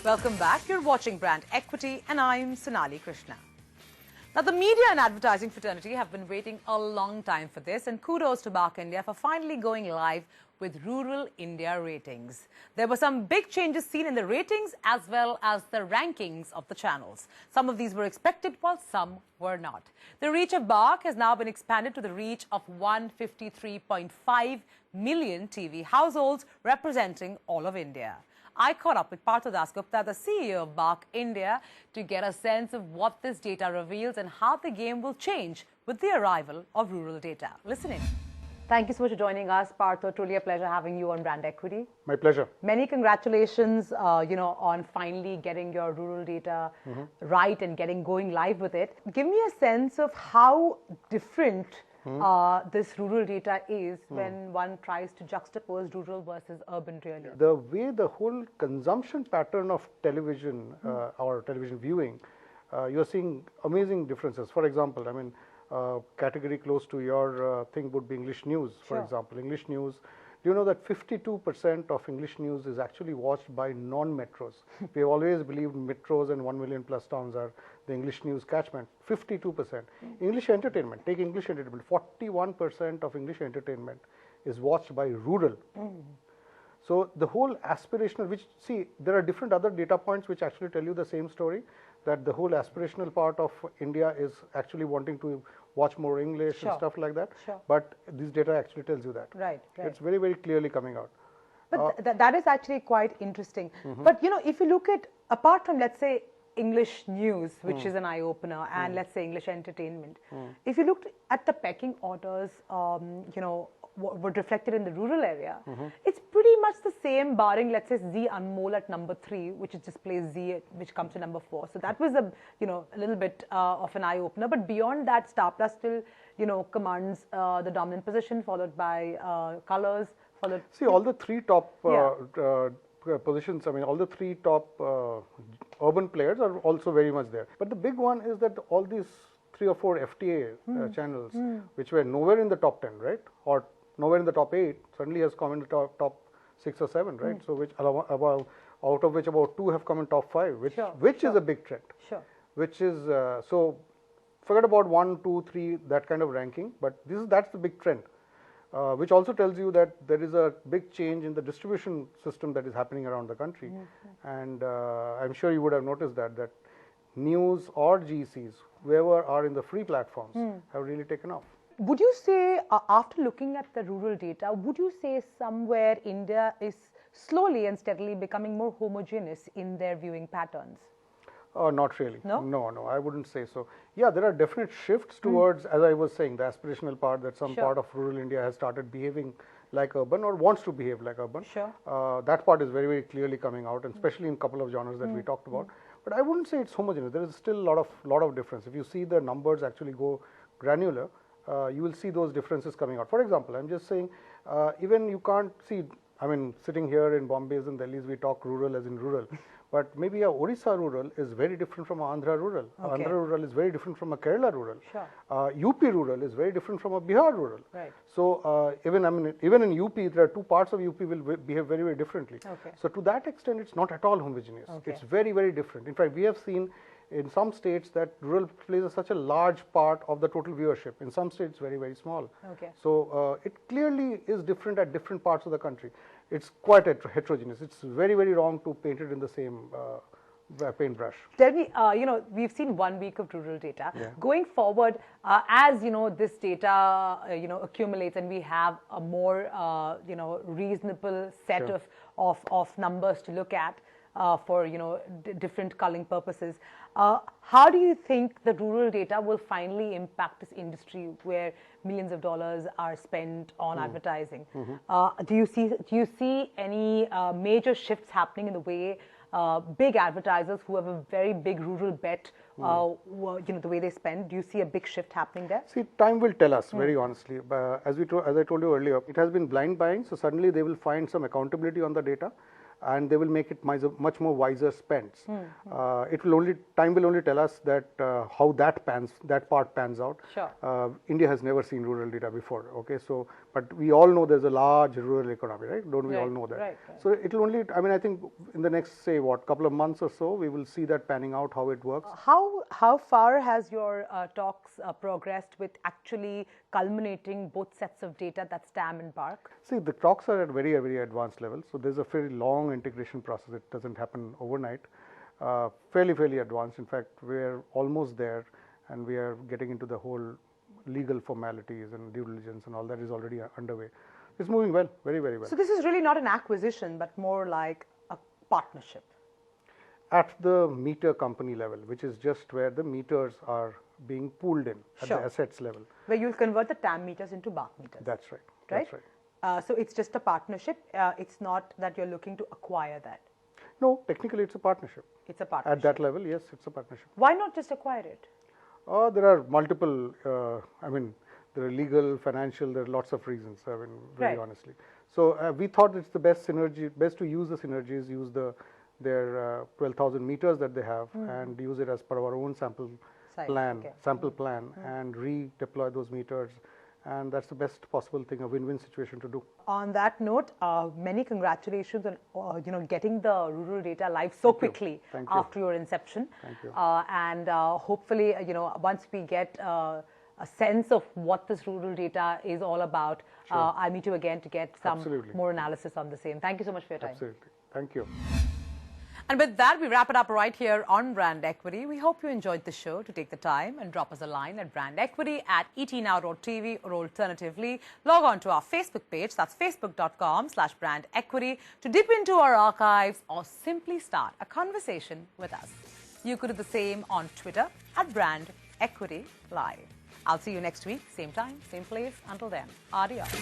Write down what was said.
Welcome back. You're watching Brand Equity and I'm Sonali Krishna. Now, the media and advertising fraternity have been waiting a long time for this, and kudos to Barc India for finally going live with rural India ratings. There were some big changes seen in the ratings as well as the rankings of the channels. Some of these were expected while some were not. The reach of Barc has now been expanded to the reach of 153.5 million TV households, representing all of India. I caught up with Partho Dasgupta, the CEO of Barc India, to get a sense of what this data reveals and how the game will change with the arrival of rural data. Listen in. Thank you so much for joining us, Partho. Truly a pleasure having you on Brand Equity. My pleasure. Many congratulations, on finally getting your rural data right and going live with it. Give me a sense of how different this rural data is when one tries to juxtapose rural versus urban, really. The way the whole consumption pattern of television or television viewing, you're seeing amazing differences. For example, I mean, category close to your thing would be English news, for example. English news, do you know that 52% of English news is actually watched by non-metros? We have always believed metros and 1 million plus towns are the English news catchment. 52%. English entertainment, take English entertainment, 41% of English entertainment is watched by rural. So the whole aspirational, which, see, there are different other data points which actually tell you the same story, that the whole aspirational part of India is actually wanting to watch more English and stuff like that. But this data actually tells you that. Right. It's very, very clearly coming out. But that is actually quite interesting. But, you know, if you look at, apart from, let's say, English news, which is an eye-opener, and let's say English entertainment, if you looked at the pecking orders, were reflected in the rural area, it's pretty much the same, barring, let's say, Zee Anmol at number 3, which is displays Z, which comes to number 4. So that was a little bit of an eye opener. But beyond that, Star Plus still commands the dominant position, followed by Colors. See, all the three top positions. I mean, all the three top urban players are also very much there. But the big one is that all these 3 or 4 FTA channels, which were nowhere in the top 10, right, or nowhere in the top 8, suddenly has come in the top 6 or 7, right? So which about, out of which about 2 have come in top 5, which is a big trend. Which is so forget about 1, 2, 3 that kind of ranking, but that's the big trend, which also tells you that there is a big change in the distribution system that is happening around the country, and I'm sure you would have noticed that news or GCs, whoever are in the free platforms, have really taken off. Would you say, after looking at the rural data, would you say somewhere India is slowly and steadily becoming more homogeneous in their viewing patterns? Not really. No, I wouldn't say so. Yeah, there are definite shifts towards, as I was saying, the aspirational part, that some part of rural India has started behaving like urban or wants to behave like urban. That part is very, very clearly coming out, and especially in a couple of genres that we talked about. But I wouldn't say it's homogeneous. There is still a lot of difference. If you see the numbers actually go granular, you will see those differences coming out. For example, I'm just saying, even you can't see, I mean, sitting here in Bombay's and Delhi's, we talk rural as in rural. But maybe a Odisha rural is very different from a Andhra rural. Andhra rural is very different from a Kerala rural. UP rural is very different from a Bihar rural. So even in UP, there are 2 parts of UP will behave very, very differently. So to that extent, it's not at all homogeneous. It's very, very different. In fact, we have seen in some states that rural plays such a large part of the total viewership. In some states, very, very small. So it clearly is different at different parts of the country. It's quite heterogeneous. It's very, very wrong to paint it in the same paintbrush. Tell me, we've seen 1 week of rural data. Going forward, as this data accumulates and we have a more reasonable set of numbers to look at for different culling purposes, how do you think the rural data will finally impact this industry where millions of dollars are spent on advertising? Do you see any major shifts happening in the way big advertisers who have a very big rural bet, the way they spend? Do you see a big shift happening there? See, time will tell us, very honestly. As I told you earlier, it has been blind buying, so suddenly they will find some accountability on the data, and they will make it much more wiser spends. Time will only tell us that how that part pans out. India has never seen rural data before. Okay, so But we all know there's a large rural economy, right? Don't we all know that? Right. So it will only, I mean, I think in the next, say, couple of months or so, we will see that panning out, how it works. How far has your talks progressed with actually culminating both sets of data, that's TAM and Barc? See, the talks are at very advanced level. So there's a very long integration process. It doesn't happen overnight. Fairly advanced. In fact, we're almost there, and we are getting into the whole legal formalities and due diligence and all that is already underway. It's moving well, very well. So this is really not an acquisition, but more like a partnership. At the meter company level, which is just where the meters are being pooled in at the assets level. Where you'll convert the TAM meters into Barc meters. That's right. Right? That's right. So it's just a partnership. It's not that you're looking to acquire that. No, technically it's a partnership. It's a partnership. At that level, yes, it's a partnership. Why not just acquire it? There are multiple, there are legal, financial, there are lots of reasons, very honestly. So we thought it's the best to use the synergies, use their 12,000 meters that they have and use it as per our own sample plan, and redeploy those meters. And that's the best possible thing, a win-win situation to do. On that note, many congratulations on getting the rural data live so quickly after your inception. Thank you. And hopefully, once we get a sense of what this rural data is all about, I'll meet you again to get some more analysis on the same. Thank you so much for your time. Absolutely. Thank you. And with that, we wrap it up right here on Brand Equity. We hope you enjoyed the show. To take the time and drop us a line at brandequity@etnow.tv, or alternatively, log on to our Facebook page, that's facebook.com/brandequity, to dip into our archives or simply start a conversation with us. You could do the same on Twitter @brandequitylive. I'll see you next week, same time, same place. Until then, adios.